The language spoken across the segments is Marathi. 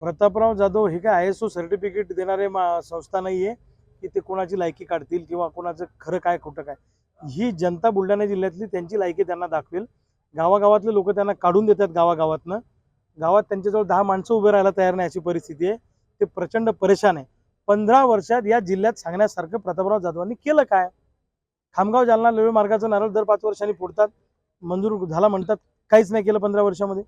प्रतापराव जाधव हे काय ISO सर्टिफिकेट देणारे संस्था नाहीये की ते कोणाची लायकी काढतील किंवा कोणाचं खरं काय खोटं काय. ही जनता बुलढाणा जिल्ह्यातली त्यांची लायकी त्यांना दाखवेल. गावागावातले लोक त्यांना काढून देतात गावागावातनं. गावात त्यांच्याजवळ 10 माणसं उभे राहायला तयार नाही अशी परिस्थिती आहे. ते प्रचंड परेशान आहे. 15 वर्षात या जिल्ह्यात सांगण्यासारखं प्रतापराव जाधवांनी केलं काय. खामगाव जालना रेल्वे मार्गाचा नारळ दर 5 वर्षांनी फोडतात, मंजूर झाला म्हणतात, काहीच नाही केलं 15 वर्षामध्ये.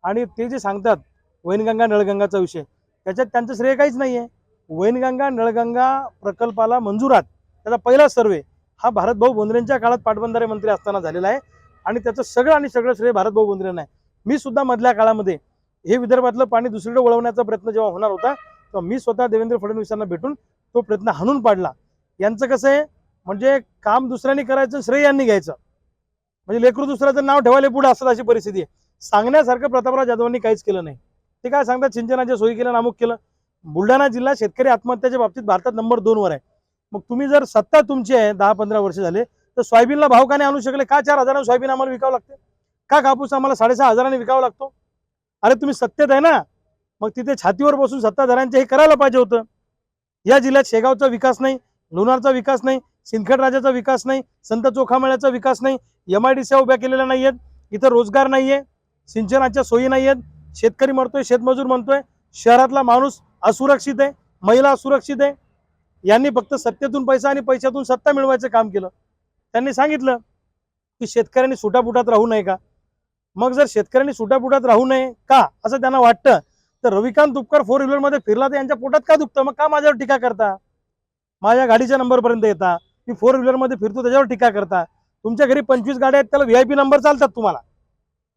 आणि ते जे सांगतात वैनगंगा नळगंगाचा विषय, त्याच्यात त्यांचं श्रेय काहीच नाहीये. वैनगंगा नळगंगा प्रकल्पाला मंजुरात त्याचा पहिला सर्वे हा भारतभाऊ बोंद्रेंच्या काळात पाटबंधारे मंत्री असताना झालेला आहे आणि त्याचं सगळं श्रेय भारतभाऊ बोंद्रेंना आहे. मी सुद्धा मधल्या काळामध्ये हे विदर्भातलं पाणी दुसरीकडे वळवण्याचा प्रयत्न जेव्हा होणार होता तेव्हा मी स्वतः देवेंद्र फडणवीसांना भेटून तो प्रयत्न हाणून पाडला. यांचं कसं आहे, म्हणजे काम दुसऱ्यांनी करायचं, श्रेय यांनी घ्यायचं, म्हणजे लेकरू दुसऱ्याचं नाव ठेवायला पुढे असतात अशी परिस्थिती आहे. सांगण्यासारखं प्रतापराव जाधवांनी काहीच केलं नाही. ते काय सांगतात, सिंचनाच्या सोयी केल्या, अमुक केलं. बुलढाणा जिल्हा शेतकरी आत्महत्याच्या बाबतीत भारतात नंबर 2 वर आहे. मग तुम्ही जर सत्ता तुमची आहे, 10-15 वर्ष झाले, तर सोयाबीनला भाव का नाही आणू शकले? का 4,000 सोयाबीन आम्हाला विकावं लागते? का कापूस आम्हाला 6,500 विकावा लागतो? अरे तुम्ही सत्तेत आहे ना, मग तिथे छातीवर बसून सत्ताधाऱ्यांचे हे करायला पाहिजे होतं. या जिल्ह्यात शेगावचा विकास नाही, लोणारचा विकास नाही, सिंदखेड राजाचा विकास नाही, संत चोखामेळ्याचा विकास नाही, MIDC उभ्या केलेल्या नाहीयेत, इथं रोजगार नाहीये, सिंचनाच्या सोयी नाहीयेत, शेतकरी मरतोय, शेतमजूर म्हणतोय, शहरातला माणूस असुरक्षित आहे, महिला असुरक्षित आहे. यांनी फक्त सत्तेतून पैसा आणि पैशातून सत्ता मिळवायचं काम केलं. त्यांनी सांगितलं की शेतकऱ्यांनी सुटापुटात राहू नये का. मग जर शेतकऱ्यांनी सुटापुटात राहू नये का असं त्यांना वाटतं, तर रविकांत तुपकर 4 व्हीलरमध्ये फिरला तर यांच्या पोटात का दुखतं? मग का माझ्यावर टीका करता? माझ्या गाडीच्या नंबरपर्यंत येता, मी 4 व्हीलरमध्ये फिरतो त्याच्यावर टीका करता. तुमच्या घरी 25 गाड्या आहेत, त्याला VIP नंबर चालतात तुम्हाला,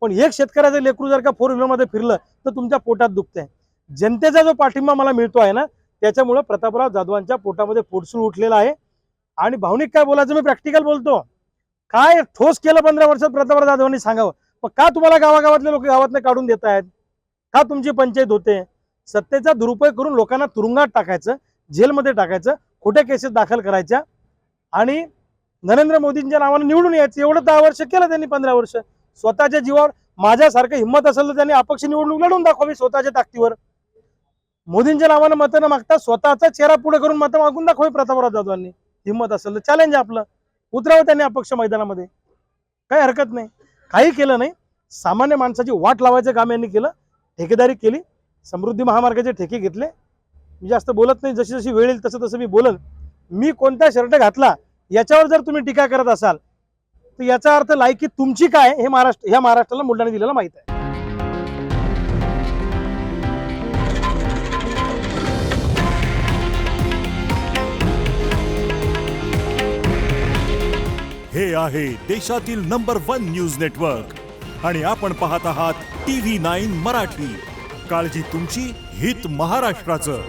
पण एक शेतकऱ्याचं लेकरू जर का 4 व्हीलरमध्ये फिरलं तर तुमच्या पोटात दुखतंय. जनतेचा जो पाठिंबा मला मिळतो आहे ना, त्याच्यामुळे प्रतापराव जाधवांच्या पोटामध्ये पोटसूळ उठलेला आहे. आणि भावनिक काय बोलायचं, मी प्रॅक्टिकल बोलतो. काय ठोस केलं 15 वर्षात प्रतापराव जाधवांनी सांगावं. मग का तुम्हाला गावागावातले लोक गावातनं काढून देत आहेत? का तुमची पंचायत होते? सत्तेचा दुरुपयोग करून लोकांना तुरुंगात टाकायचं, जेलमध्ये टाकायचं, खोट्या केसेस दाखल करायच्या आणि नरेंद्र मोदींच्या नावाने निवडून यायचं. एवढं 10 वर्ष केलं त्यांनी. 15 वर्ष स्वतःच्या जीवावर, माझ्यासारखं हिंमत असेल तर त्यांनी अपक्ष निवडणूक लढून दाखवावी स्वतःच्या ताकदीवर. मोदींच्या नावानं मतं न मागता स्वतःचा चेहरा पुढे करून मतं मागून दाखवावी प्रतापराव जाधवांनी. हिंमत असेल तर चॅलेंज आपलं, उतरावं त्यांनी अपक्ष मैदानामध्ये, काही हरकत नाही. काही केलं नाही, सामान्य माणसाची वाट लावायचं काम यांनी केलं. ठेकेदारी केली, समृद्धी महामार्गाचे ठेके घेतले. मी जास्त बोलत नाही, जशी जशी वेळ येईल तसं तसं मी बोलन. मी कोणता शर्ट घातला याच्यावर जर तुम्ही टीका करत असाल तर याचा अर्थ लायकी तुमची काय हे महाराष्ट्राला, बुलढाणा जिल्ह्याला माहित आहे. हे आहे देशातील नंबर 1 न्यूज नेटवर्क आणि आपण पाहत आहात TV9 मराठी. काळजी तुमची, हित महाराष्ट्राचं.